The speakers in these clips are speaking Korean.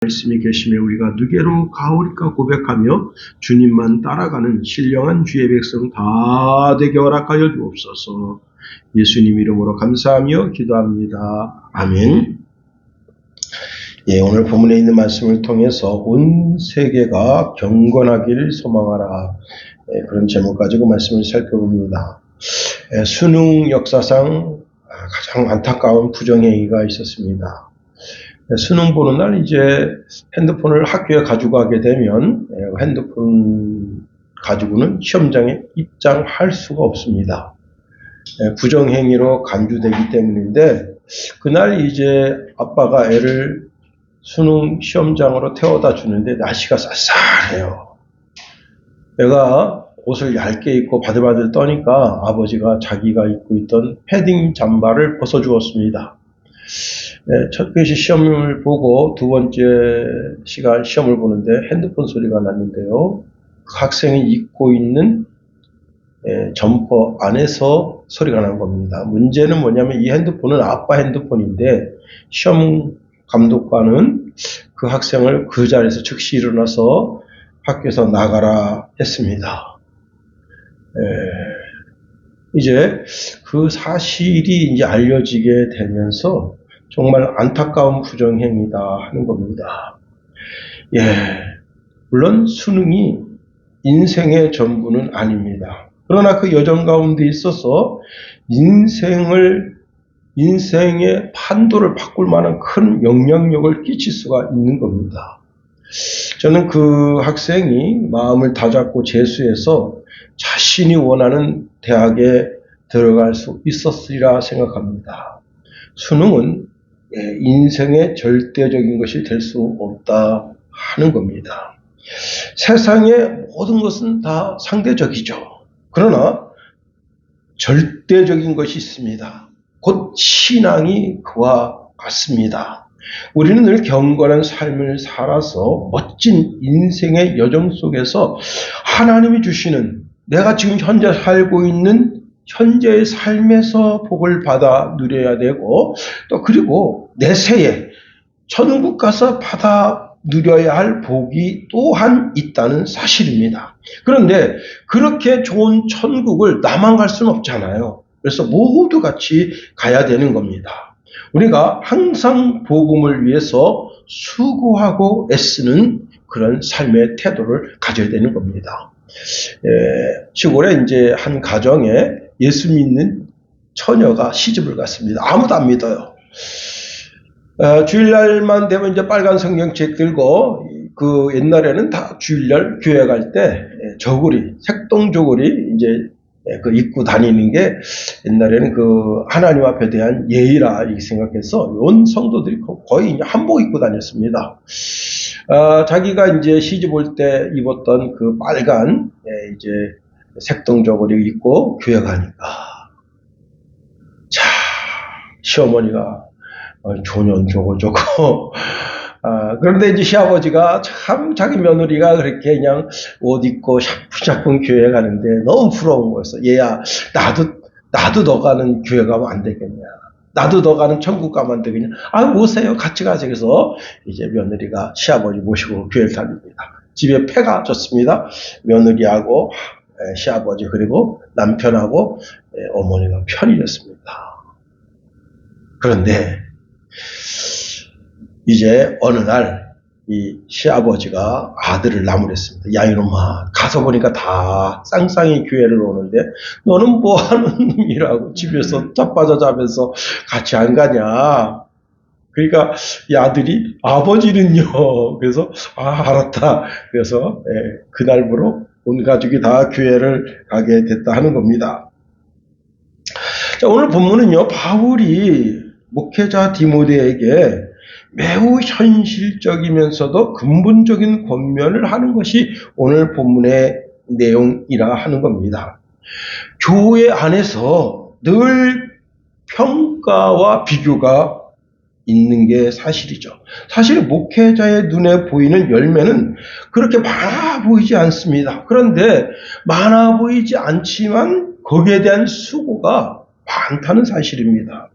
말씀이 계심에 우리가 누게로 가오리까 고백하며 주님만 따라가는 신령한 주의 백성 다 되게 허락하여 주옵소서. 예수님 이름으로 감사하며 기도합니다. 아멘. 오늘 본문에 있는 말씀을 통해서 온 세계가 경건하기를 소망하라, 그런 제목 가지고 말씀을 살펴봅니다. 수능 역사상 가장 안타까운 부정행위가 있었습니다. 수능 보는 날 이제 핸드폰을 학교에 가지고 가게 되면 핸드폰 가지고는 시험장에 입장할 수가 없습니다. 부정행위로 간주되기 때문인데, 그날 이제 아빠가 애를 수능 시험장으로 태워다 주는데 날씨가 쌀쌀해요. 애가 옷을 얇게 입고 바들바들 떠니까 아버지가 자기가 입고 있던 패딩 잠바를 벗어주었습니다. 첫 교시 시험을 보고 두 번째 시간 시험을 보는데 핸드폰 소리가 났는데요. 그 학생이 입고 있는 점퍼 안에서 소리가 난 겁니다. 문제는 뭐냐면 이 핸드폰은 아빠 핸드폰인데 시험 감독관은 그 학생을 그 자리에서 즉시 일어나서 학교에서 나가라 했습니다. 이제 그 사실이 이제 알려지게 되면서 정말 안타까운 부정행위다 하는 겁니다. 물론 수능이 인생의 전부는 아닙니다. 그러나 그 여정 가운데 있어서 인생의 판도를 바꿀 만한 큰 영향력을 끼칠 수가 있는 겁니다. 저는 그 학생이 마음을 다잡고 재수해서 자신이 원하는 대학에 들어갈 수 있었으리라 생각합니다. 수능은 인생의 절대적인 것이 될 수 없다 하는 겁니다. 세상의 모든 것은 다 상대적이죠. 그러나 절대적인 것이 있습니다. 곧 신앙이 그와 같습니다. 우리는 늘 경건한 삶을 살아서 멋진 인생의 여정 속에서 하나님이 주시는, 내가 지금 현재 살고 있는 현재의 삶에서 복을 받아 누려야 되고, 또 그리고 내세에 천국 가서 받아 누려야 할 복이 또한 있다는 사실입니다. 그런데 그렇게 좋은 천국을 나만 갈 수는 없잖아요. 그래서 모두 같이 가야 되는 겁니다. 우리가 항상 복음을 위해서 수고하고 애쓰는 그런 삶의 태도를 가져야 되는 겁니다. 시골에 이제 한 가정에 예수 믿는 처녀가 시집을 갔습니다. 아무도 안 믿어요. 주일날만 되면 이제 빨간 성경책 들고, 그 옛날에는 다 주일날 교회 갈 때 저고리, 색동 저고리 이제 그 입고 다니는 게 옛날에는 그 하나님 앞에 대한 예의라 이렇게 생각해서 온 성도들이 거의 이제 한복 입고 다녔습니다. 자기가 이제 시집 올 때 입었던 그 빨간 이제 색동 저고리 입고 교회 가니까, 자, 시어머니가 조년 저거. 그런데 이제 시아버지가 참 자기 며느리가 그렇게 그냥 옷 입고 샤프샤프 교회 가는데 너무 부러운 거였어. 얘야, 나도 너 가는 교회 가면 안 되겠냐. 나도 너 가는 천국 가면 안 되겠냐. 오세요. 같이 가자. 그래서 이제 며느리가 시아버지 모시고 교회를 다닙니다. 집에 패가 졌습니다. 며느리하고 시아버지 그리고 남편하고 어머니가 편이 됐습니다. 그런데 이제 어느 날 이 시아버지가 아들을 나무랬습니다. 야 이놈아, 가서 보니까 다 쌍쌍이 교회를 오는데 너는 뭐하는 놈이라고 집에서 자빠져 자면서 같이 안 가냐. 그러니까 이 아들이 아버지는요. 그래서 알았다. 그래서 그날부로 온 가족이 다 교회를 가게 됐다 하는 겁니다. 자, 오늘 본문은요, 바울이 목회자 디모데에게 매우 현실적이면서도 근본적인 권면을 하는 것이 오늘 본문의 내용이라 하는 겁니다. 교회 안에서 늘 평가와 비교가 있는 게 사실이죠. 사실 목회자의 눈에 보이는 열매는 그렇게 많아 보이지 않습니다. 그런데 많아 보이지 않지만 거기에 대한 수고가 많다는 사실입니다.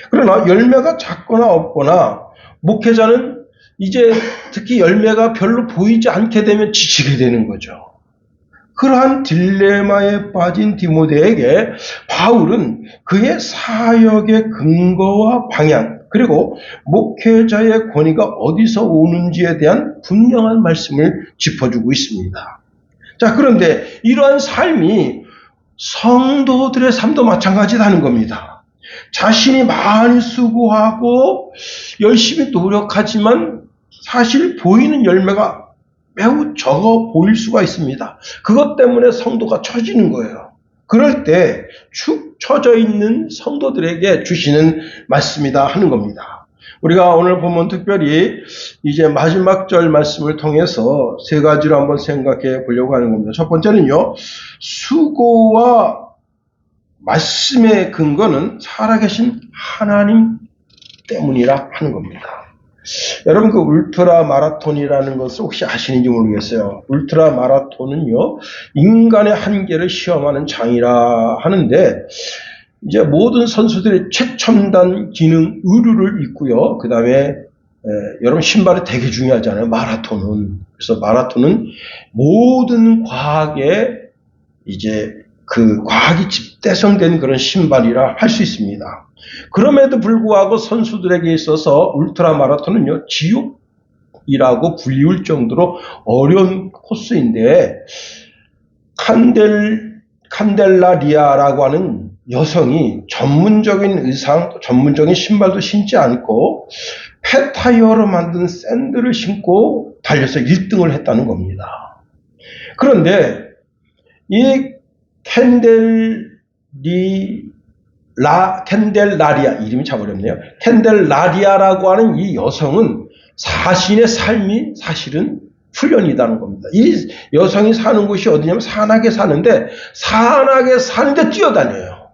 그러나 열매가 작거나 없거나 목회자는 이제 특히 열매가 별로 보이지 않게 되면 지치게 되는 거죠. 그러한 딜레마에 빠진 디모데에게 바울은 그의 사역의 근거와 방향, 그리고 목회자의 권위가 어디서 오는지에 대한 분명한 말씀을 짚어주고 있습니다. 자, 그런데 이러한 삶이 성도들의 삶도 마찬가지라는 겁니다. 자신이 많이 수고하고 열심히 노력하지만 사실 보이는 열매가 매우 적어 보일 수가 있습니다. 그것 때문에 성도가 처지는 거예요. 그럴 때 축 처져 있는 성도들에게 주시는 말씀이다 하는 겁니다. 우리가 오늘 보면 특별히 이제 마지막 절 말씀을 통해서 세 가지로 한번 생각해 보려고 하는 겁니다. 첫 번째는요, 수고와 말씀의 근거는 살아계신 하나님 때문이라 하는 겁니다. 여러분, 그 울트라 마라톤이라는 것을 혹시 아시는지 모르겠어요. 울트라 마라톤은요, 인간의 한계를 시험하는 장이라 하는데, 이제 모든 선수들이 최첨단 기능 의류를 입고요. 그 다음에 여러분, 신발이 되게 중요하잖아요. 마라톤은. 그래서 마라톤은 모든 과학에 이제 그 과학이 집대성된 그런 신발이라 할 수 있습니다. 그럼에도 불구하고 선수들에게 있어서 울트라 마라톤은요, 지옥이라고 불리울 정도로 어려운 코스인데, 칸델라리아라고 하는 여성이 전문적인 의상, 전문적인 신발도 신지 않고 폐타이어로 만든 샌들을 신고 달려서 1등을 했다는 겁니다. 그런데 이 캔델라리아, 이름이 참 어렵네요. 캔델라리아라고 하는 이 여성은 자신의 삶이 사실은 훈련이라는 겁니다. 이 여성이 사는 곳이 어디냐면 산악에 사는데, 산악에 사는데 뛰어다녀요.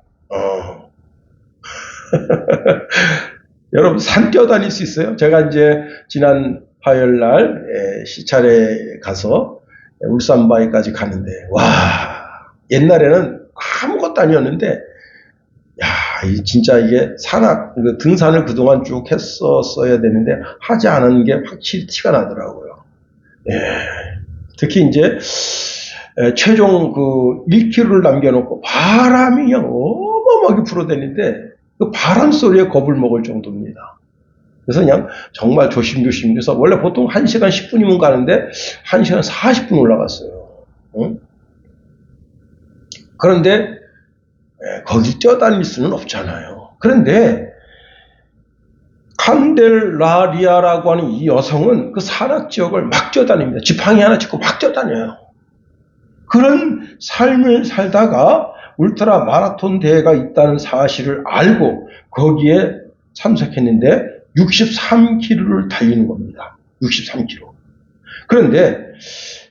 여러분, 산 뛰어다닐 수 있어요? 제가 이제 지난 화요일날 시찰에 가서 울산바위까지 가는데, 와, 옛날에는 아무것도 아니었는데, 야, 진짜 이게 산악, 등산을 그동안 쭉 했었어야 되는데, 하지 않은 게 확실히 티가 나더라고요. 예. 특히 이제, 최종 그 1km를 남겨놓고 바람이 그냥 어마어마하게 불어대는데, 그 바람 소리에 겁을 먹을 정도입니다. 그래서 그냥 정말 조심조심 해서, 원래 보통 1시간 10분이면 가는데, 1시간 40분 올라갔어요. 응? 그런데 거기 뛰어다닐 수는 없잖아요. 그런데 칸델라리아라고 하는 이 여성은 그 산악지역을 막 뛰어다닙니다. 지팡이 하나 짚고 막 뛰어다녀요. 그런 삶을 살다가 울트라 마라톤 대회가 있다는 사실을 알고 거기에 참석했는데 63km를 달리는 겁니다. 63km. 그런데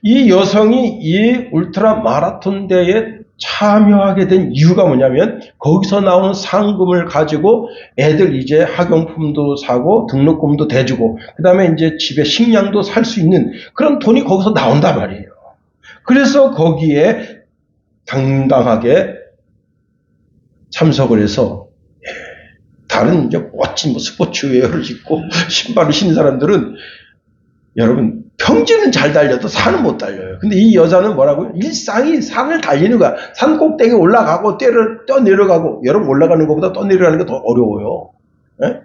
이 여성이 이 울트라 마라톤 대회에 참여하게 된 이유가 뭐냐면, 거기서 나오는 상금을 가지고 애들 이제 학용품도 사고 등록금도 대주고 그 다음에 이제 집에 식량도 살 수 있는 그런 돈이 거기서 나온단 말이에요. 그래서 거기에 당당하게 참석을 해서, 다른 이제 멋진 스포츠웨어를 입고 신발을 신는 사람들은 여러분 평지는 잘 달려도 산은 못 달려요. 근데 이 여자는 뭐라고요? 일상이 산을 달리는 거야. 산 꼭대기 올라가고 떠내려가고. 여러분, 올라가는 것보다 떠내려가는 게 더 어려워요. 네?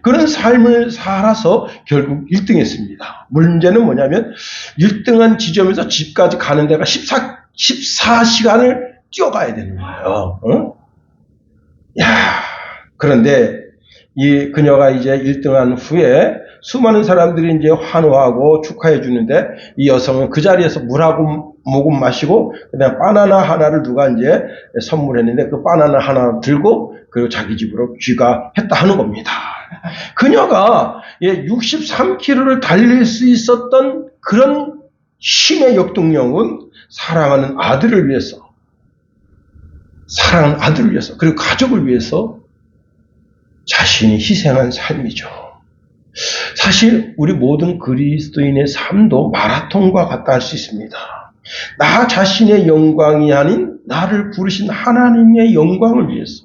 그런 삶을 살아서 결국 1등 했습니다. 문제는 뭐냐면 1등한 지점에서 집까지 가는 데가 14시간을 뛰어가야 되는 거예요. 야, 그런데 이 그녀가 이제 1등한 후에 수많은 사람들이 이제 환호하고 축하해 주는데, 이 여성은 그 자리에서 물하고 모금 마시고 그다음 바나나 하나를 누가 이제 선물했는데, 그 바나나 하나 들고 그리고 자기 집으로 귀가했다 하는 겁니다. 그녀가 63km를 달릴 수 있었던 그런 힘의 역동력은 사랑하는 아들을 위해서, 그리고 가족을 위해서 자신이 희생한 삶이죠. 사실 우리 모든 그리스도인의 삶도 마라톤과 같다 할 수 있습니다. 나 자신의 영광이 아닌 나를 부르신 하나님의 영광을 위해서,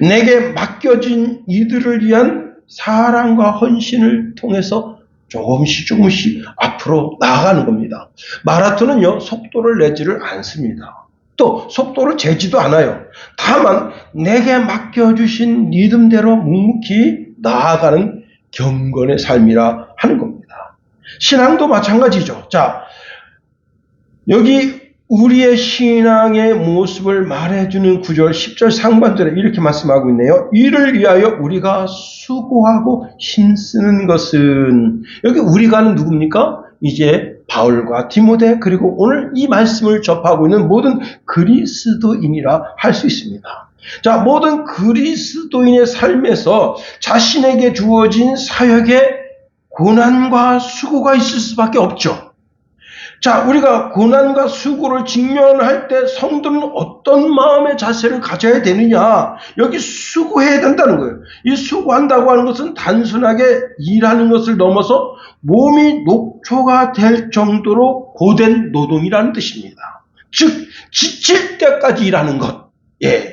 내게 맡겨진 이들을 위한 사랑과 헌신을 통해서 조금씩 앞으로 나아가는 겁니다. 마라톤은요, 속도를 내지를 않습니다. 또 속도를 재지도 않아요. 다만 내게 맡겨주신 리듬대로 묵묵히 나아가는 경건의 삶이라 하는 겁니다. 신앙도 마찬가지죠. 자, 여기 우리의 신앙의 모습을 말해주는 9절 10절 상반절에 이렇게 말씀하고 있네요. 이를 위하여 우리가 수고하고 힘쓰는 것은, 여기 우리가는 누굽니까? 이제 바울과 디모데, 그리고 오늘 이 말씀을 접하고 있는 모든 그리스도인이라 할 수 있습니다. 자, 모든 그리스도인의 삶에서 자신에게 주어진 사역에 고난과 수고가 있을 수밖에 없죠. 자, 우리가 고난과 수고를 직면할 때 성도는 어떤 마음의 자세를 가져야 되느냐? 여기 수고해야 된다는 거예요. 이 수고한다고 하는 것은 단순하게 일하는 것을 넘어서 몸이 녹초가 될 정도로 고된 노동이라는 뜻입니다. 즉, 지칠 때까지 일하는 것. 예.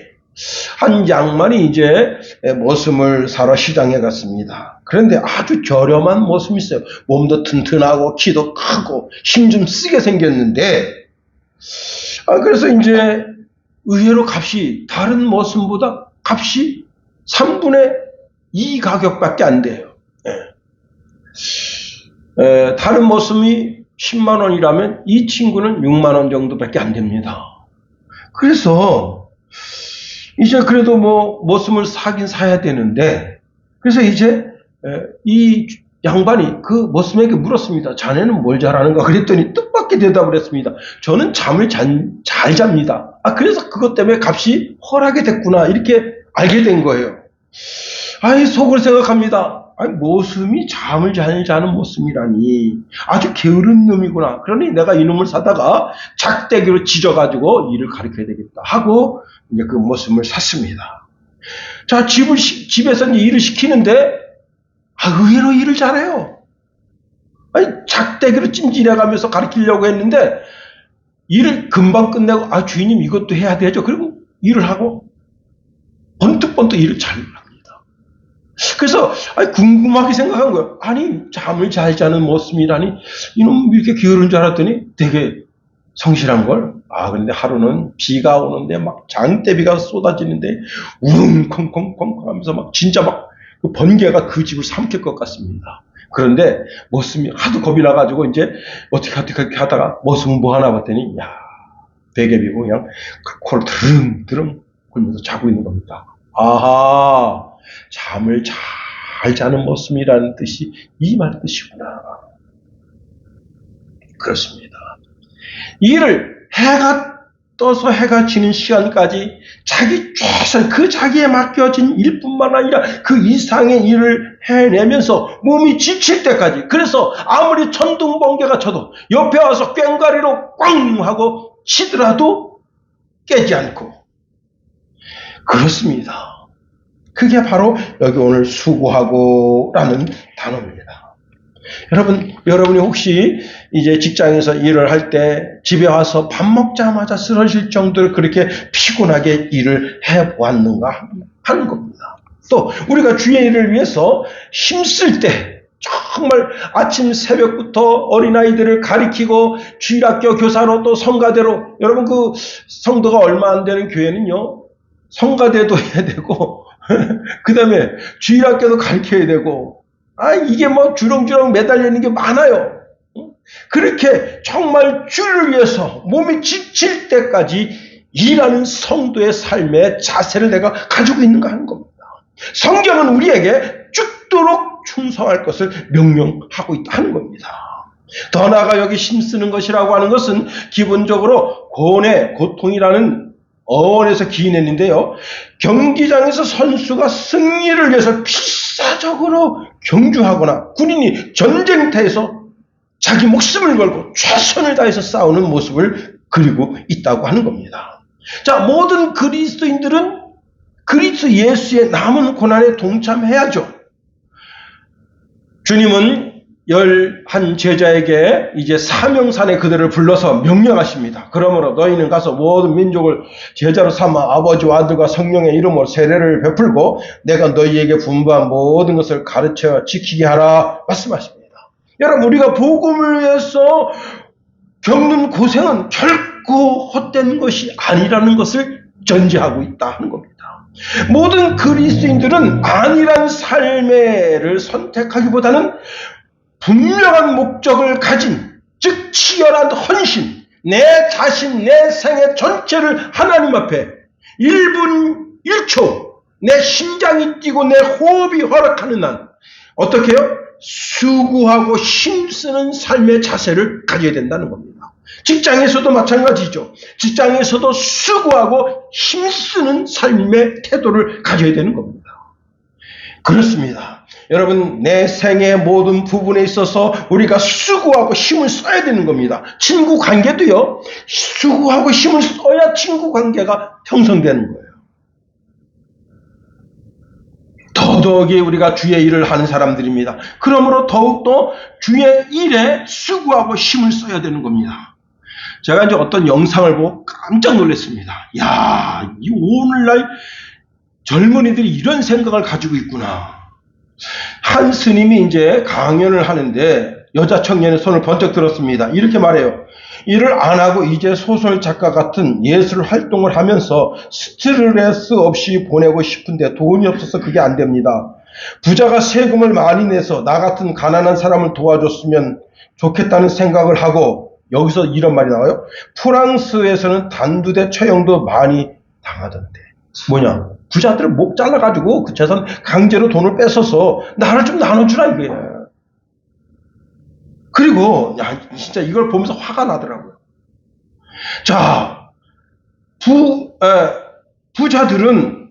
한 양반이 이제 머슴을 사러 시장에 갔습니다. 그런데 아주 저렴한 머슴이 있어요. 몸도 튼튼하고 키도 크고 힘 좀 쓰게 생겼는데, 그래서 이제 의외로 값이 다른 머슴보다 값이 3분의 2 가격밖에 안 돼요. 다른 머슴이 10만 원이라면 이 친구는 6만 원 정도밖에 안 됩니다. 그래서 이제 그래도 뭐 머슴을 사긴 사야 되는데, 그래서 이제 이 양반이 그 머슴에게 물었습니다. 자네는 뭘 잘하는가? 그랬더니 뜻밖의 대답을 했습니다. 저는 잠을 잘 잡니다. 그래서 그것 때문에 값이 헐하게 됐구나, 이렇게 알게 된 거예요. 속으로 생각합니다. 머슴이 잠을 잘 자는 머슴이라니 아주 게으른 놈이구나. 그러니 내가 이놈을 사다가 작대기로 찢어가지고 일을 가르쳐야 되겠다 하고 이제 그 머슴을 샀습니다. 자, 집에서 이제 일을 시키는데 의외로 일을 잘해요. 작대기로 찜질해가면서 가르치려고 했는데 일을 금방 끝내고 주인님 이것도 해야 되죠. 그리고 일을 하고 번뜩번뜩 일을 잘 합니다. 그래서 궁금하게 생각한 거예요. 잠을 잘 자는 머슴이라니 이놈 이렇게 게으른 줄 알았더니 되게 성실한 걸. 근데 하루는 비가 오는데 막 장대비가 쏟아지는데 우릉콩콩콩 하면서 막 진짜 막 그 번개가 그 집을 삼킬 것 같습니다. 그런데 머슴이 하도 겁이 나가지고 이제 어떻게 하다가 머슴은 뭐 하나 봤더니 베개비고 그냥 그 코를 드릉드릉 굴면서 자고 있는 겁니다. 잠을 잘 자는 머슴이라는 뜻이 이 말 뜻이구나. 그렇습니다. 이를 해가 떠서 해가 지는 시간까지 자기 최선, 그 자기에 맡겨진 일뿐만 아니라 그 이상의 일을 해내면서 몸이 지칠 때까지, 그래서 아무리 천둥 번개가 쳐도 옆에 와서 꽹과리로 꽝 하고 치더라도 깨지 않고, 그렇습니다. 그게 바로 여기 오늘 수고하고라는 단어입니다. 여러분이 혹시 이제 직장에서 일을 할 때 집에 와서 밥 먹자마자 쓰러질 정도로 그렇게 피곤하게 일을 해왔는가 하는 겁니다. 또 우리가 주의 일을 위해서 힘쓸 때 정말 아침 새벽부터 어린아이들을 가리키고 주일학교 교사로 또 성가대로, 여러분 그 성도가 얼마 안 되는 교회는요, 성가대도 해야 되고 그 다음에 주일학교도 가르쳐야 되고, 이게 뭐 주렁주렁 매달려 있는 게 많아요. 그렇게 정말 주를 위해서 몸이 지칠 때까지 일하는 성도의 삶의 자세를 내가 가지고 있는가 하는 겁니다. 성경은 우리에게 죽도록 충성할 것을 명령하고 있다 하는 겁니다. 더 나아가 여기 힘쓰는 것이라고 하는 것은 기본적으로 고통이라는 어원에서 기인했는데요. 경기장에서 선수가 승리를 위해서 필사적으로 경주하거나 군인이 전쟁터에서 자기 목숨을 걸고 최선을 다해서 싸우는 모습을 그리고 있다고 하는 겁니다. 자, 모든 그리스도인들은 그리스도 예수의 남은 고난에 동참해야죠. 주님은 11 제자에게 이제 사명산에 그들을 불러서 명령하십니다. 그러므로 너희는 가서 모든 민족을 제자로 삼아 아버지와 아들과 성령의 이름으로 세례를 베풀고 내가 너희에게 분부한 모든 것을 가르쳐 지키게 하라 말씀하십니다. 여러분, 우리가 복음을 위해서 겪는 고생은 결코 헛된 것이 아니라는 것을 전제하고 있다 하는 겁니다. 모든 그리스도인들은 안일한 삶을 선택하기보다는 분명한 목적을 가진, 즉 치열한 헌신, 내 자신, 내 생애 전체를 하나님 앞에 1분 1초 내 심장이 뛰고 내 호흡이 허락하는 한 어떻게 해요? 수고하고 힘쓰는 삶의 자세를 가져야 된다는 겁니다. 직장에서도 마찬가지죠. 직장에서도 수고하고 힘쓰는 삶의 태도를 가져야 되는 겁니다. 그렇습니다. 여러분, 내 생의 모든 부분에 있어서 우리가 수고하고 힘을 써야 되는 겁니다. 친구 관계도요, 수고하고 힘을 써야 친구 관계가 형성되는 거예요. 더더욱이 우리가 주의 일을 하는 사람들입니다. 그러므로 더욱더 주의 일에 수고하고 힘을 써야 되는 겁니다. 제가 이제 어떤 영상을 보고 깜짝 놀랐습니다. 야, 이 오늘날 젊은이들이 이런 생각을 가지고 있구나. 한 스님이 이제 강연을 하는데 여자 청년의 손을 번쩍 들었습니다. 이렇게 말해요. 일을 안 하고 이제 소설 작가 같은 예술 활동을 하면서 스트레스 없이 보내고 싶은데 돈이 없어서 그게 안 됩니다. 부자가 세금을 많이 내서 나 같은 가난한 사람을 도와줬으면 좋겠다는 생각을 하고, 여기서 이런 말이 나와요. 프랑스에서는 단두대 처형도 많이 당하던데. 뭐냐? 부자들을 목 잘라가지고 그 재산 강제로 돈을 뺏어서 나를 좀 나눠주라 이거예요. 그리고 진짜 이걸 보면서 화가 나더라고요. 자, 부자들은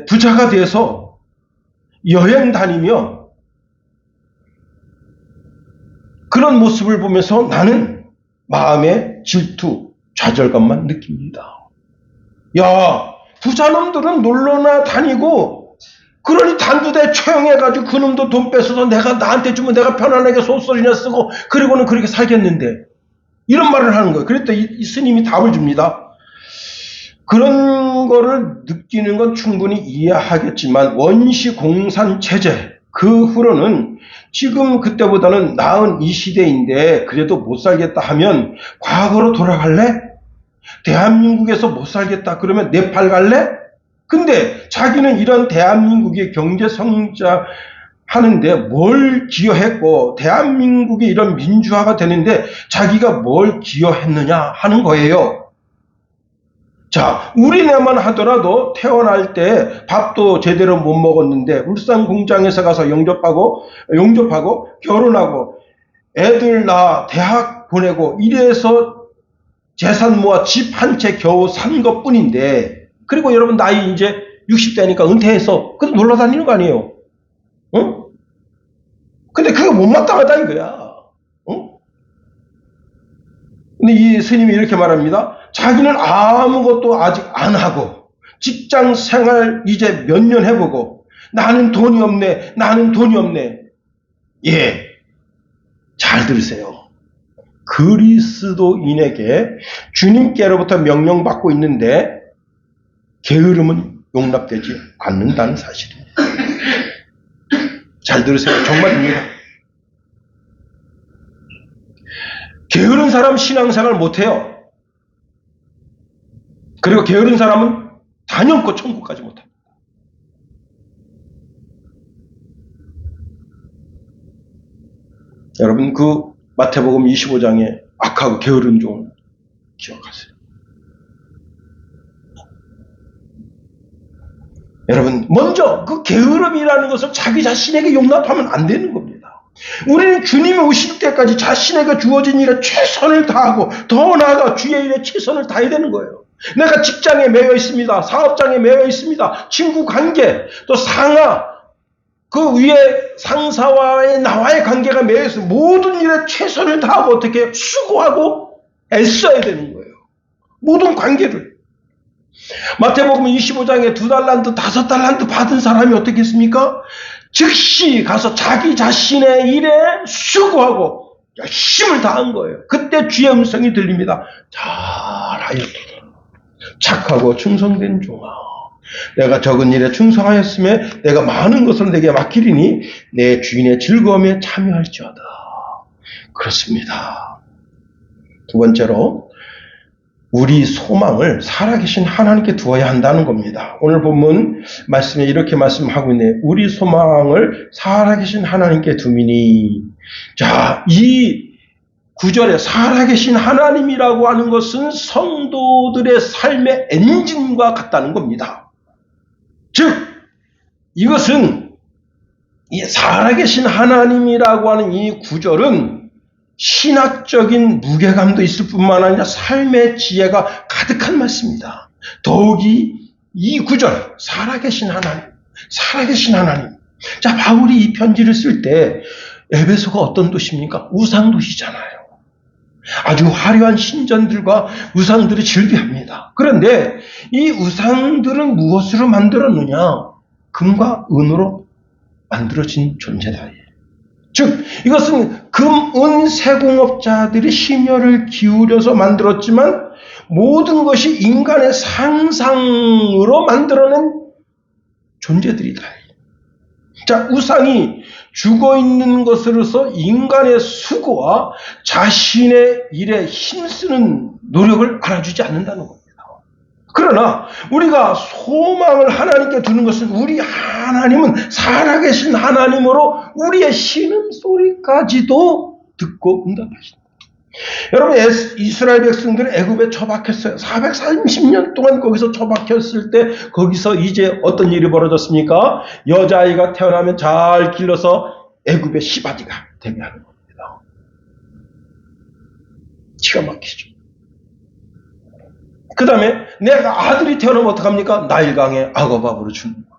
부자가 돼서 여행 다니며 그런 모습을 보면서 나는 마음의 질투, 좌절감만 느낍니다. 야, 부자놈들은 놀러나 다니고 그러니 단두대 처형해가지고 그놈도 돈 뺏어서 내가 나한테 주면 내가 편안하게 소설이나 쓰고 그리고는 그렇게 살겠는데, 이런 말을 하는 거예요. 그랬더니 이 스님이 답을 줍니다. 그런 거를 느끼는 건 충분히 이해하겠지만 원시 공산 체제 그 후로는 지금 그때보다는 나은 이 시대인데 그래도 못 살겠다 하면 과거로 돌아갈래? 대한민국에서 못 살겠다 그러면 네팔 갈래? 근데 자기는 이런 대한민국이 경제 성장 하는데 뭘 기여했고 대한민국이 이런 민주화가 되는데 자기가 뭘 기여했느냐 하는 거예요. 자, 우리네만 하더라도 태어날 때 밥도 제대로 못 먹었는데 울산 공장에서 가서 용접하고 결혼하고 애들 낳아 대학 보내고 이래서 재산 모아 집 한 채 겨우 산 것뿐인데, 그리고 여러분 나이 이제 60대니까 은퇴해서 그래도 놀러 다니는 거 아니에요? 응? 근데 그게 못마땅하다 이거야. 응? 근데 이 스님이 이렇게 말합니다. 자기는 아무것도 아직 안 하고 직장 생활 이제 몇 년 해보고 나는 돈이 없네. 예, 잘 들으세요. 그리스도인에게 주님께로부터 명령받고 있는데 게으름은 용납되지 않는다는 사실입니다. 잘 들으세요. 정말입니다. 게으른 사람 신앙생활 못해요. 그리고 게으른 사람은 단연코 천국까지 못합니다. 여러분, 그 마태복음 25장에 악하고 게으른 종 기억하세요. 여러분, 먼저 그 게으름이라는 것을 자기 자신에게 용납하면 안 되는 겁니다. 우리는 주님이 오실 때까지 자신에게 주어진 일에 최선을 다하고 더 나아가 주의 일에 최선을 다해야 되는 거예요. 내가 직장에 매여 있습니다. 사업장에 매여 있습니다. 친구 관계, 또 상하, 그 위에 상사와의 나와의 관계가 매여 있어서 모든 일에 최선을 다하고 어떻게 수고하고 애써야 되는 거예요. 모든 관계를. 마태복음 25장에 2달란트, 5달란트 받은 사람이 어떻게 했습니까? 즉시 가서 자기 자신의 일에 수고하고 열심을 다한 거예요. 그때 주의 음성이 들립니다. 잘하였도다. 착하고 충성된 종아, 내가 적은 일에 충성하였음에 내가 많은 것을 내게 맡기리니 내 주인의 즐거움에 참여할지어다. 그렇습니다. 두 번째로, 우리 소망을 살아계신 하나님께 두어야 한다는 겁니다. 오늘 본문 말씀에 이렇게 말씀하고 있네요. 우리 소망을 살아계신 하나님께 두미니. 자, 이 구절에 살아계신 하나님이라고 하는 것은 성도들의 삶의 엔진과 같다는 겁니다. 즉, 이것은 이 살아계신 하나님이라고 하는 이 구절은 신학적인 무게감도 있을 뿐만 아니라 삶의 지혜가 가득한 말씀입니다. 더욱이 이 구절, 살아계신 하나님, 살아계신 하나님. 자, 바울이 이 편지를 쓸 때 에베소가 어떤 도시입니까? 우상도시잖아요. 아주 화려한 신전들과 우상들이 즐비합니다. 그런데 이 우상들은 무엇으로 만들었느냐? 금과 은으로 만들어진 존재다. 즉, 이것은 금, 은, 세공업자들이 심혈을 기울여서 만들었지만 모든 것이 인간의 상상으로 만들어낸 존재들이다. 자, 우상이 죽어있는 것으로서 인간의 수고와 자신의 일에 힘쓰는 노력을 알아주지 않는다는 겁니다. 그러나 우리가 소망을 하나님께 두는 것은 우리 하나님은 살아계신 하나님으로 우리의 신음소리까지도 듣고 응답하신다. 여러분, 이스라엘 백성들은 애굽에 처박혔어요. 430년 동안 거기서 처박혔을 때 거기서 이제 어떤 일이 벌어졌습니까? 여자아이가 태어나면 잘 길러서 애굽의 시바지가 되게 하는 겁니다. 기가 막히죠. 그 다음에 내가 아들이 태어나면 어떡합니까? 나일강에 악어밥으로 주는 거예요.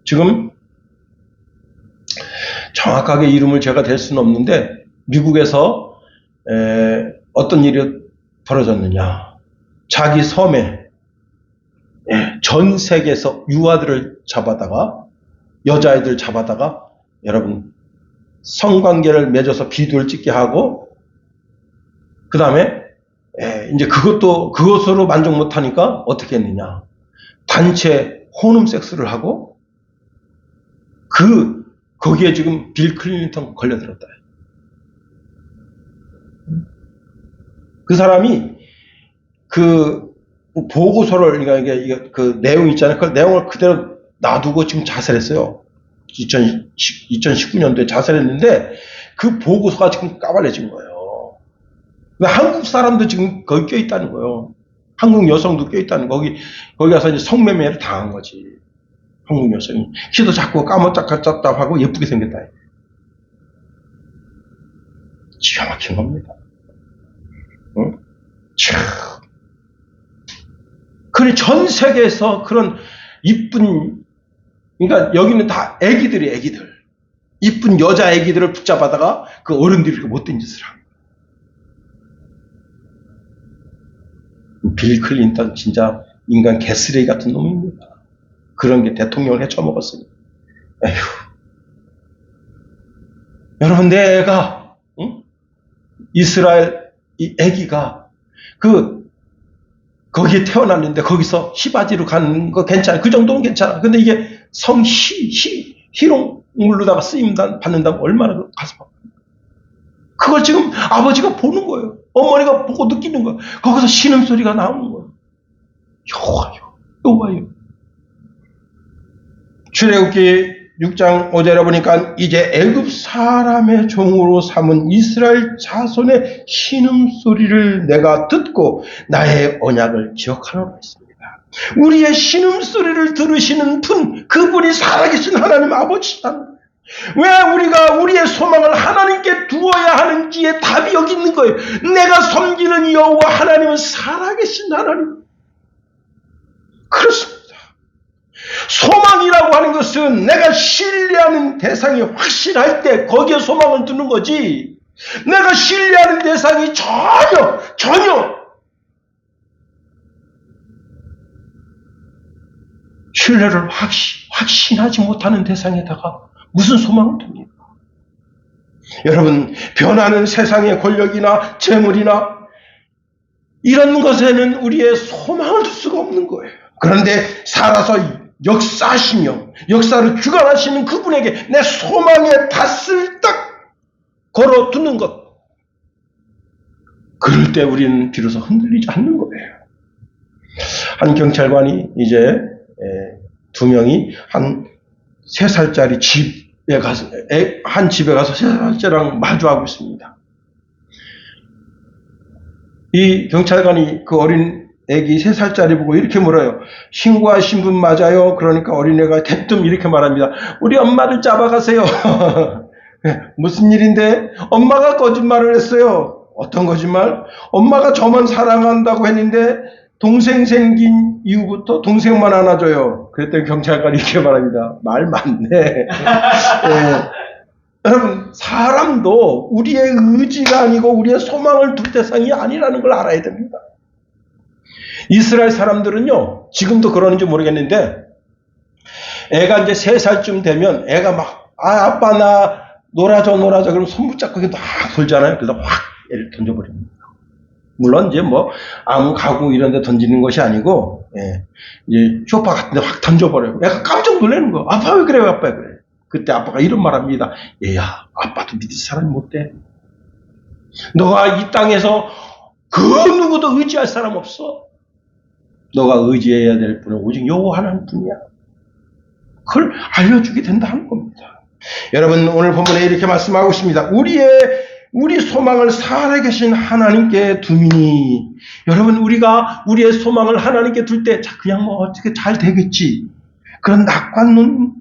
지금 정확하게 이름을 제가 댈 수는 없는데 미국에서 어떤 일이 벌어졌느냐. 자기 섬에 전 세계에서 유아들을 잡아다가, 여자아이들 잡아다가, 여러분, 성관계를 맺어서 비디오를 찍게 하고, 그 다음에 이제 그것으로 만족 못하니까 어떻게 했느냐. 단체 혼음 섹스를 하고, 거기에 지금 빌 클린턴 걸려들었다. 그 사람이 그 보고서를, 그러니까 이게 그 내용 있잖아요. 그 내용을 그대로 놔두고 지금 자살했어요. 2019년도에 자살했는데 그 보고서가 지금 까발려진 거예요. 한국 사람도 지금 거기 껴있다는 거예요. 한국 여성도 껴있다는 거. 거기 가서 이제 성매매를 당한 거지. 한국 여성이. 키도 작고 까무잡잡하고 예쁘게 생겼다. 기가 막힌 겁니다. 응? 그래, 전 세계에서 그런 이쁜, 그러니까 여기는 다 애기들. 이쁜 여자 애기들을 붙잡아다가 그 어른들이 이렇게 못된 짓을 합니다. 빌 클린턴 진짜 인간 개쓰레기 같은 놈입니다. 그런 게 대통령을 헤쳐먹었으니. 에휴. 여러분, 내 애가, 응? 이스라엘 이 애기가 거기에 태어났는데 거기서 시바지로 가는 거 괜찮아. 그 정도는 괜찮아. 근데 이게 희롱물로다가 쓰임 받는다면 얼마나 가슴 아파. 그걸 지금 아버지가 보는 거예요. 어머니가 보고 느끼는 거예요. 거기서 신음소리가 나오는 거예요. 여호와요. 출애굽기 6장 5절에 보니까 이제 애굽 사람의 종으로 삼은 이스라엘 자손의 신음소리를 내가 듣고 나의 언약을 기억하노라 했습니다. 우리의 신음소리를 들으시는 분, 그분이 살아계신 하나님 아버지다. 왜 우리가 우리의 소망을 하나님께 두어야 하는지에 답이 여기 있는 거예요. 내가 섬기는 여호와 하나님은 살아계신 하나님. 그렇습니다. 소망이라고 하는 것은 내가 신뢰하는 대상이 확실할 때 거기에 소망을 두는 거지, 내가 신뢰하는 대상이 전혀 신뢰를 확신하지 못하는 대상에다가 무슨 소망을 둡니까? 여러분, 변하는 세상의 권력이나 재물이나 이런 것에는 우리의 소망을 둘 수가 없는 거예요. 그런데 살아서 역사하시며 역사를 주관하시는 그분에게 내 소망의 닷을 딱 걸어두는 것, 그럴 때 우리는 비로소 흔들리지 않는 거예요. 한 경찰관이 이제 두 명이 한 3살짜리 집에 가서, 한 집에 가서 3살짜리랑 마주하고 있습니다. 이 경찰관이 그 어린 애기 3살짜리 보고 이렇게 물어요. 신고하신 분 맞아요? 그러니까 어린애가 대뜸 이렇게 말합니다. 우리 엄마를 잡아가세요. 무슨 일인데? 엄마가 거짓말을 했어요. 어떤 거짓말? 엄마가 저만 사랑한다고 했는데 동생 생긴 이후부터 동생만 안아줘요. 그랬더니 경찰관이 이렇게 말합니다. 말 많네. 여러분, 사람도 우리의 의지가 아니고 우리의 소망을 둘 대상이 아니라는 걸 알아야 됩니다. 이스라엘 사람들은요, 지금도 그러는지 모르겠는데, 애가 이제 3살쯤 되면 애가 막, 아빠 나 놀아줘. 그럼 손 붙잡고 막 돌잖아요. 그래서 확 애를 던져버립니다. 물론 이제 뭐 아무 가구 이런 데 던지는 것이 아니고, 이제 쇼파 같은 데 확 던져버려요. 애가 깜짝 놀라는 거예요. 아빠 왜 그래요? 아빠 왜 그래? 그때 아빠가 이런 말 합니다. 얘야, 아빠도 믿을 사람이 못 돼. 너가 이 땅에서 그 누구도 의지할 사람 없어. 너가 의지해야 될 분은 오직 여호와 하나님뿐이야. 그걸 알려주게 된다 하는 겁니다. 여러분, 오늘 본문에 이렇게 말씀하고 있습니다. 우리 소망을 살아계신 하나님께 두미니. 여러분, 우리가 우리의 소망을 하나님께 둘 때 그냥 뭐 어떻게 잘 되겠지, 그런 낙관론,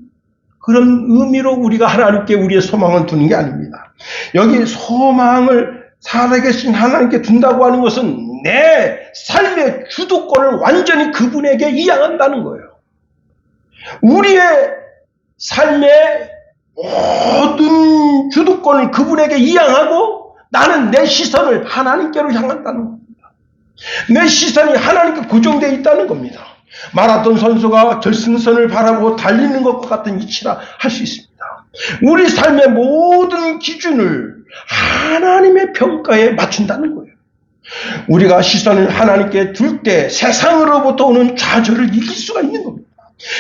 그런 의미로 우리가 하나님께 우리의 소망을 두는 게 아닙니다. 여기 소망을 살아계신 하나님께 둔다고 하는 것은 내 삶의 주도권을 완전히 그분에게 이양한다는 거예요. 우리의 삶의 모든 주도권을 그분에게 이양하고 나는 내 시선을 하나님께로 향한다는 겁니다. 내 시선이 하나님께 고정되어 있다는 겁니다. 마라톤 선수가 결승선을 바라보고 달리는 것과 같은 이치라 할 수 있습니다. 우리 삶의 모든 기준을 하나님의 평가에 맞춘다는 거예요. 우리가 시선을 하나님께 둘 때 세상으로부터 오는 좌절을 이길 수가 있는 겁니다.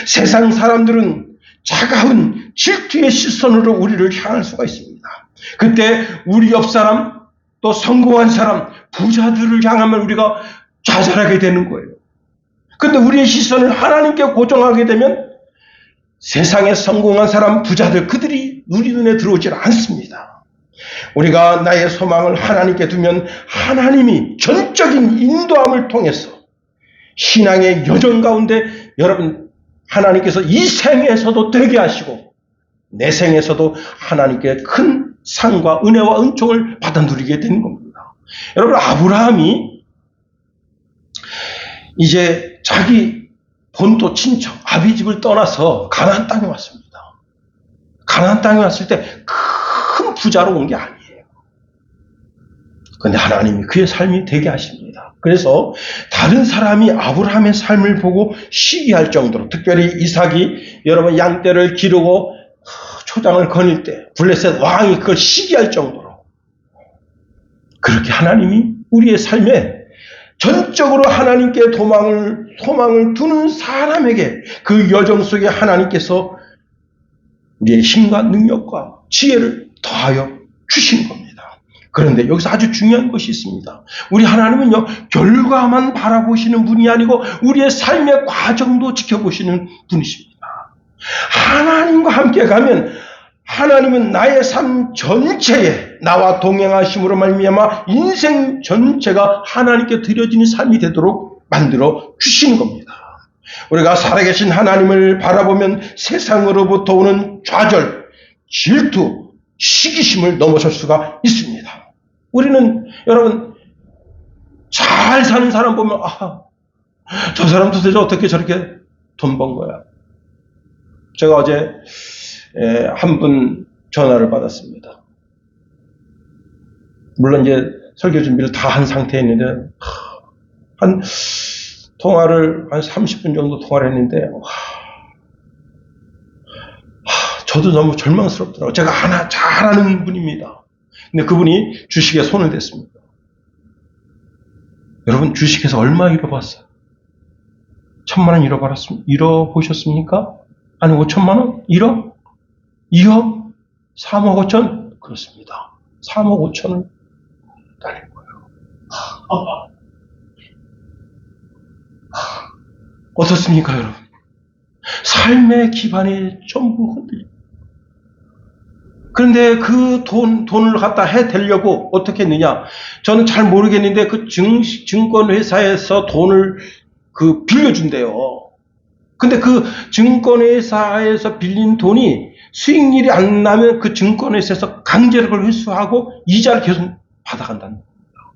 세상 사람들은 차가운 질투의 시선으로 우리를 향할 수가 있습니다. 그때 우리 옆 사람, 또 성공한 사람, 부자들을 향하면 우리가 좌절하게 되는 거예요. 근데 우리의 시선을 하나님께 고정하게 되면 세상에 성공한 사람, 부자들, 그들이 우리 눈에 들어오질 않습니다. 우리가 나의 소망을 하나님께 두면 하나님이 전적인 인도함을 통해서 신앙의 여정 가운데 여러분, 하나님께서 이 생에서도 되게 하시고 내 생에서도 하나님께 큰 상과 은혜와 은총을 받아 누리게 되는 겁니다. 여러분, 아브라함이 이제 자기 본토 친척 아비집을 떠나서 가나안 땅에 왔습니다. 가나안 땅에 왔을 때 큰 부자로 온 게 아니에요. 그런데 하나님이 그의 삶이 되게 하십니다. 그래서 다른 사람이 아브라함의 삶을 보고 시기할 정도로, 특별히 이삭이 여러분 양떼를 기르고 초장을 거닐 때 블레셋 왕이 그걸 시기할 정도로 그렇게 하나님이 우리의 삶에 전적으로 하나님께 소망을 두는 사람에게 그 여정 속에 하나님께서 우리의 힘과 능력과 지혜를 더하여 주신 겁니다. 그런데 여기서 아주 중요한 것이 있습니다. 우리 하나님은요, 결과만 바라보시는 분이 아니고 우리의 삶의 과정도 지켜보시는 분이십니다. 하나님과 함께 가면 하나님은 나의 삶 전체에 나와 동행하심으로 말미암아 인생 전체가 하나님께 드려지는 삶이 되도록 만들어 주시는 겁니다. 우리가 살아계신 하나님을 바라보면 세상으로부터 오는 좌절, 질투, 시기심을 넘어설 수가 있습니다. 우리는 여러분 잘 사는 사람 보면 저 사람 도대체 어떻게 저렇게 돈 번 거야. 제가 어제 한 분 전화를 받았습니다. 물론 이제 설교 준비를 다 한 상태였는데 통화를 한 30분 정도 통화를 했는데 저도 너무 절망스럽더라고요. 제가 잘 아는 분입니다. 근데 그분이 주식에 손을 댔습니다. 여러분, 주식에서 얼마 잃어봤어요? 1,000만 원 잃어보셨습니까? 아니, 5천만 원? 1억? 2억? 3억 5천? 그렇습니다. 3억 5천을 달린 거예요. 어떻습니까, 여러분? 삶의 기반이 전부 흔들립니다. 그런데 그 돈을 갖다 해대려고 어떻게 했느냐? 저는 잘 모르겠는데 그 증권회사에서 돈을 빌려준대요. 근데 그 증권회사에서 빌린 돈이 수익률이 안 나면 그 증권회사에서 강제로 그걸 회수하고 이자를 계속 받아간다는 겁니다.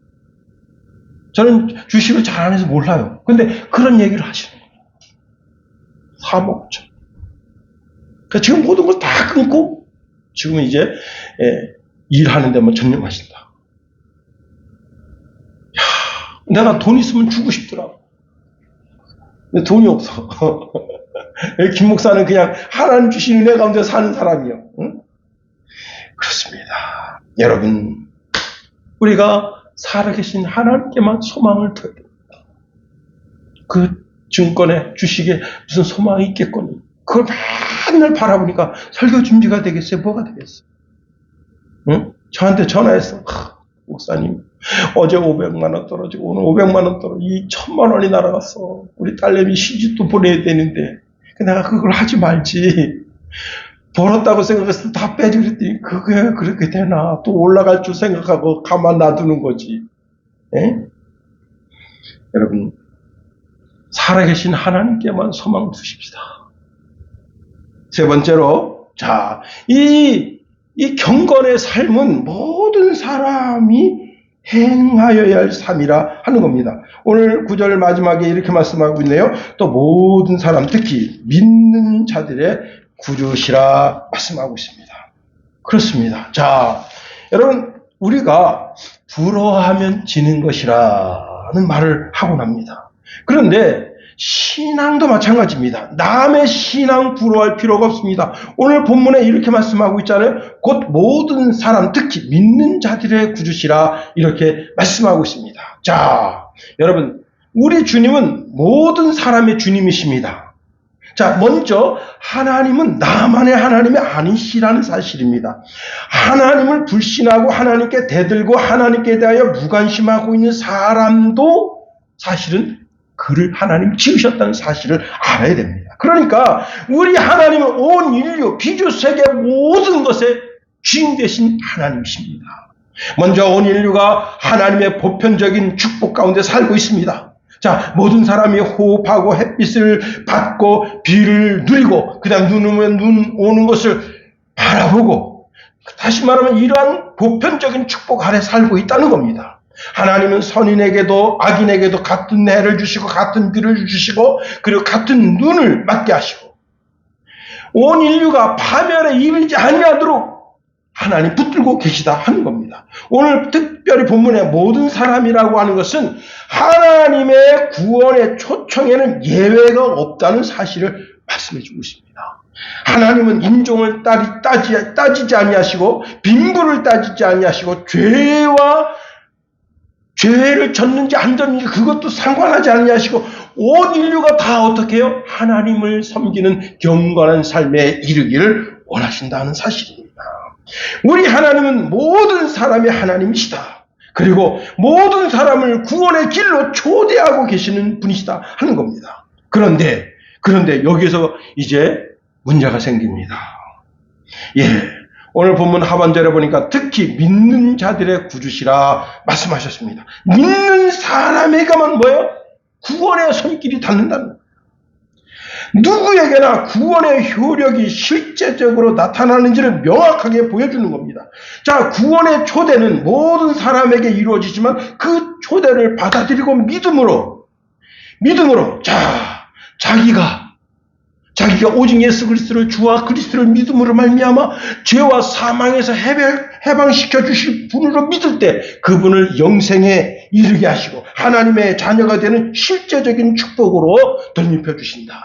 저는 주식을 잘 안 해서 몰라요. 근데 그런 얘기를 하시는 거예요. 3억 5천. 그러니까 지금 모든 걸 다 끊고 지금은 이제 일하는 데만 전념하신다. 내가 돈 있으면 주고 싶더라. 근데 돈이 없어. 김 목사는 그냥 하나님 주신 은혜 가운데 사는 사람이요. 응? 그렇습니다. 여러분, 우리가 살아계신 하나님께만 소망을 둬야 됩니다. 그 증권에, 주식에 무슨 소망이 있겠거니. 그걸 맨날 바라보니까 설교 준비가 되겠어요? 뭐가 되겠어요? 응? 저한테 전화해서, 목사님, 어제 500만 원 떨어지고 오늘 500만 원 떨어지고 1,000만 원이 날아갔어. 우리 딸내미 시집도 보내야 되는데 내가 그걸 하지 말지. 벌었다고 생각해서 다 빼지 그랬더니 그게 그렇게 되나. 또 올라갈 줄 생각하고 가만 놔두는 거지. 에? 여러분, 살아계신 하나님께만 소망 두십시다. 세 번째로, 자, 이 경건의 삶은 모든 사람이 행하여야 할 삶이라 하는 겁니다. 오늘 9절 마지막에 이렇게 말씀하고 있네요. 또 모든 사람, 특히 믿는 자들의 구주시라 말씀하고 있습니다. 그렇습니다. 자, 여러분, 우리가 부러워하면 지는 것이라는 말을 하곤 합니다. 그런데 신앙도 마찬가지입니다. 남의 신앙 부러워할 필요가 없습니다. 오늘 본문에 이렇게 말씀하고 있잖아요. 곧 모든 사람, 특히 믿는 자들의 구주시라 이렇게 말씀하고 있습니다. 자, 여러분, 우리 주님은 모든 사람의 주님이십니다. 자, 먼저 하나님은 나만의 하나님이 아니시라는 사실입니다. 하나님을 불신하고 하나님께 대들고 하나님께 대하여 무관심하고 있는 사람도 사실은 그를 하나님 지으셨다는 사실을 알아야 됩니다. 그러니까 우리 하나님은 온 인류, 비주세계 모든 것의 주인 되신 하나님이십니다. 먼저 온 인류가 하나님의 보편적인 축복 가운데 살고 있습니다. 자, 모든 사람이 호흡하고 햇빛을 받고 비를 누리고 그 다음 눈 오면 눈 오는 것을 바라보고 다시 말하면 이러한 보편적인 축복 아래 살고 있다는 겁니다. 하나님은 선인에게도 악인에게도 같은 해를 주시고 같은 비를 주시고 그리고 같은 눈을 맞게 하시고 온 인류가 파멸에 이르지 아니하도록 하나님 붙들고 계시다 하는 겁니다. 오늘 특별히 본문의 모든 사람이라고 하는 것은 하나님의 구원의 초청에는 예외가 없다는 사실을 말씀해 주고 있습니다. 하나님은 인종을 따지지 아니하시고 빈부를 따지지 아니하시고 죄를 졌는지 안 졌는지 그것도 상관하지 아니하시고 온 인류가 다 어떻게 해요? 하나님을 섬기는 경건한 삶에 이르기를 원하신다는 사실입니다. 우리 하나님은 모든 사람의 하나님이시다. 그리고 모든 사람을 구원의 길로 초대하고 계시는 분이시다 하는 겁니다. 그런데 여기서 이제 문제가 생깁니다. 오늘 본문 하반절에 보니까 특히 믿는 자들의 구주시라 말씀하셨습니다. 믿는 사람에게만 뭐예요? 구원의 손길이 닿는다는 거예요. 누구에게나 구원의 효력이 실제적으로 나타나는지를 명확하게 보여주는 겁니다. 자, 구원의 초대는 모든 사람에게 이루어지지만 그 초대를 받아들이고 믿음으로 자기가 오직 예수 그리스도를 주와 그리스도를 믿음으로 말미암아 죄와 사망에서 해방시켜 주실 분으로 믿을 때 그분을 영생에 이르게 하시고 하나님의 자녀가 되는 실제적인 축복으로 덧입혀 주신다.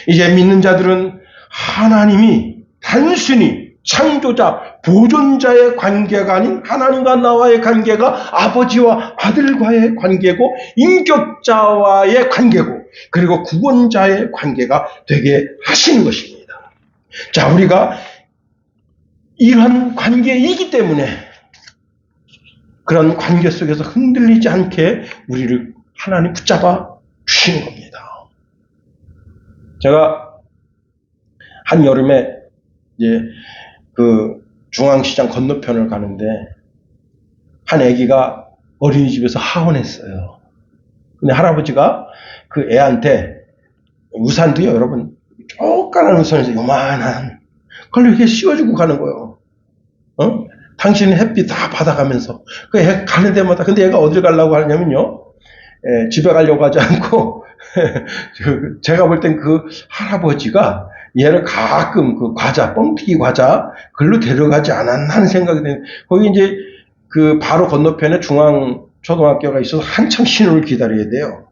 이제 믿는 자들은 하나님이 단순히 창조자, 보존자의 관계가 아닌 하나님과 나와의 관계가 아버지와 아들과의 관계고 인격자와의 관계고 그리고 구원자의 관계가 되게 하시는 것입니다. 자, 우리가 이러한 관계이기 때문에 그런 관계 속에서 흔들리지 않게 우리를 하나님 붙잡아 주시는 겁니다. 제가 한여름에 이제 그 중앙시장 건너편을 가는데 한 애기가 어린이집에서 하원했어요. 근데 할아버지가 그 애한테 우산도요, 여러분, 쪼까란 우산에서 요만한 그걸 이렇게 씌워주고 가는 거예요. 당신은 햇빛 다 받아가면서 그 애 가는 데마다. 근데 얘가 어딜 가려고 하냐면요, 집에 가려고 하지 않고 제가 볼 땐 그 할아버지가 얘를 가끔 그 과자, 뻥튀기 과자, 글로 데려가지 않았나 하는 생각이 드는. 거기 이제 그 바로 건너편에 중앙초등학교가 있어서 한참 신호를 기다려야 돼요.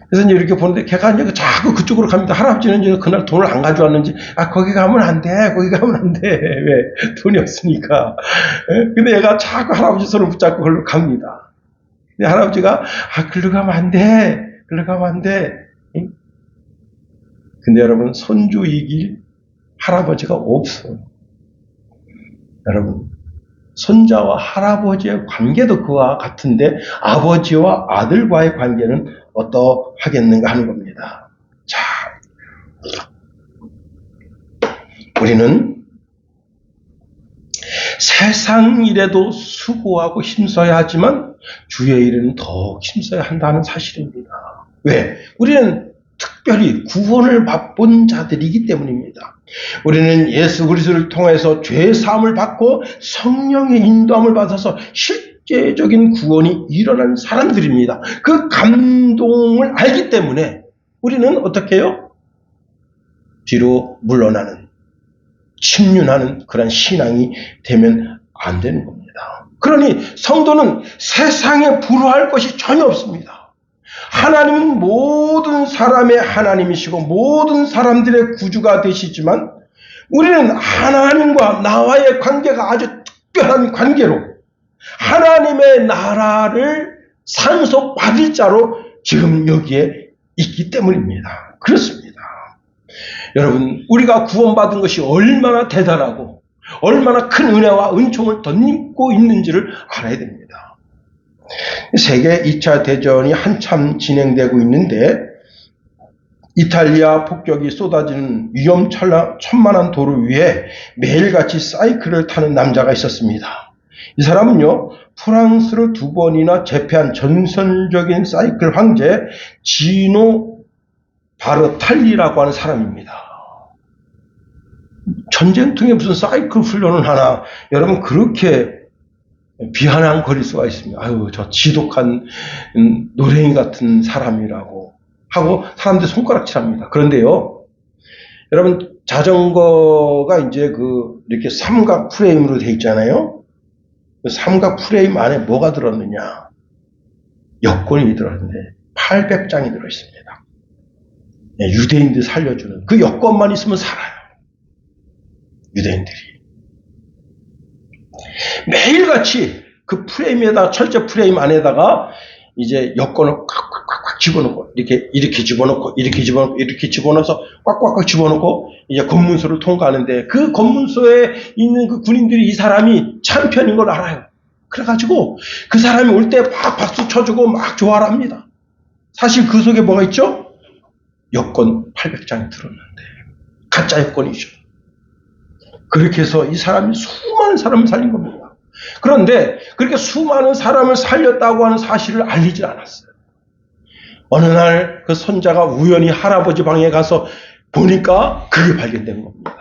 그래서 이제 이렇게 보는데 걔가 이제 자꾸 그쪽으로 갑니다. 할아버지는 이제 그날 돈을 안 가져왔는지, 거기 가면 안 돼. 거기 가면 안 돼. 왜? 돈이 없으니까. 근데 얘가 자꾸 할아버지 손을 붙잡고 그걸로 갑니다. 근데 할아버지가, 글로 가면 안 돼. 글로 가면 안 돼. 근데 여러분, 손주 이길 할아버지가 없어요. 여러분, 손자와 할아버지의 관계도 그와 같은데 아버지와 아들과의 관계는 어떠하겠는가 하는 겁니다. 자, 우리는 세상 일에도 수고하고 힘써야 하지만 주의 일에는 더욱 힘써야 한다는 사실입니다. 왜? 우리는 특별히 구원을 맛본 자들이기 때문입니다. 우리는 예수 그리스도를 통해서 죄 사함을 받고 성령의 인도함을 받아서 실제적인 구원이 일어난 사람들입니다. 그 감동을 알기 때문에 우리는 어떻게 해요? 뒤로 물러나는, 침륜하는 그런 신앙이 되면 안 되는 겁니다. 그러니 성도는 세상에 불화할 것이 전혀 없습니다. 하나님은 모든 사람의 하나님이시고 모든 사람들의 구주가 되시지만 우리는 하나님과 나와의 관계가 아주 특별한 관계로 하나님의 나라를 상속받을 자로 지금 여기에 있기 때문입니다. 그렇습니다. 여러분, 우리가 구원받은 것이 얼마나 대단하고 얼마나 큰 은혜와 은총을 덧입고 있는지를 알아야 됩니다. 세계 2차 대전이 한참 진행되고 있는데 이탈리아 폭격이 쏟아지는 위험천만한 도로 위에 매일같이 사이클을 타는 남자가 있었습니다. 이 사람은요, 프랑스를 2번이나 제패한 전설적인 사이클 황제 지노 바르탈리라고 하는 사람입니다. 전쟁통에 무슨 사이클 훈련을 하나, 여러분, 그렇게 비아냥거릴 수가 있습니다. 저 지독한 노랭이 같은 사람이라고 하고 사람들이 손가락질합니다. 그런데요, 여러분, 자전거가 이제 이렇게 삼각 프레임으로 되어 있잖아요. 그 삼각 프레임 안에 뭐가 들었느냐? 여권이 들었는데 800장이 들어 있습니다. 유대인들 살려주는 그 여권만 있으면 살아요. 유대인들이. 매일같이 그 프레임에다, 철제 프레임 안에다가 이제 여권을 꽉꽉꽉 집어넣고, 이렇게 집어넣고, 이렇게 집어넣고, 이렇게 집어넣어서 꽉꽉꽉 집어넣고, 이제 검문소를 통과하는데, 그 검문소에 있는 그 군인들이 이 사람이 챔피언인 걸 알아요. 그래가지고, 그 사람이 올 때 막 박수 쳐주고 막 좋아를 합니다. 사실 그 속에 뭐가 있죠? 여권 800장이 들었는데, 가짜 여권이죠. 그렇게 해서 이 사람이 수많은 사람을 살린 겁니다. 그런데 그렇게 수많은 사람을 살렸다고 하는 사실을 알리지 않았어요. 어느 날 그 손자가 우연히 할아버지 방에 가서 보니까 그게 발견된 겁니다.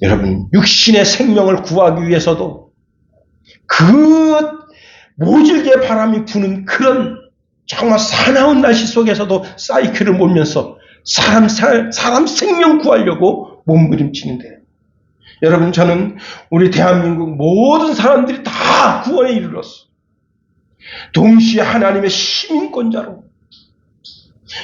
여러분, 육신의 생명을 구하기 위해서도 그 모질게 바람이 부는 그런 정말 사나운 날씨 속에서도 사이클을 몰면서 사람 생명 구하려고 몸부림치는데, 여러분, 저는 우리 대한민국 모든 사람들이 다 구원에 이르렀어. 동시에 하나님의 시민권자로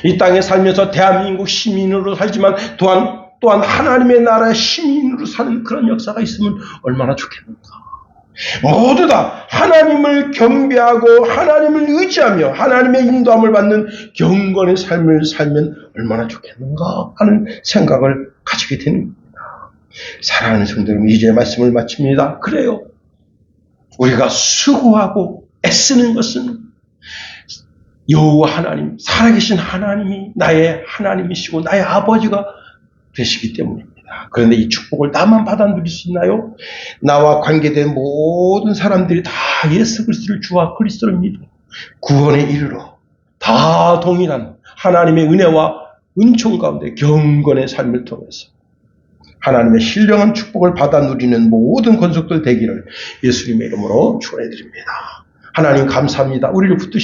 이 땅에 살면서 대한민국 시민으로 살지만 또한 또한 하나님의 나라의 시민으로 사는 그런 역사가 있으면 얼마나 좋겠는가. 모두 다 하나님을 경배하고 하나님을 의지하며 하나님의 인도함을 받는 경건의 삶을 살면 얼마나 좋겠는가 하는 생각을 가지게 되는 겁니다. 사랑하는 성도 여러분, 이제 말씀을 마칩니다. 그래요. 우리가 수고하고 애쓰는 것은 여호와 하나님, 살아계신 하나님이 나의 하나님이시고 나의 아버지가 되시기 때문입니다. 그런데 이 축복을 나만 받아 누릴 수 있나요? 나와 관계된 모든 사람들이 다 예수 그리스도를 주와 그리스도를 믿고 구원에 이르러 다 동일한 하나님의 은혜와 은총 가운데 경건의 삶을 통해서 하나님의 신령한 축복을 받아 누리는 모든 권속들 되기를 예수님의 이름으로 축원해 드립니다. 하나님 감사합니다. 우리를 붙드십니다.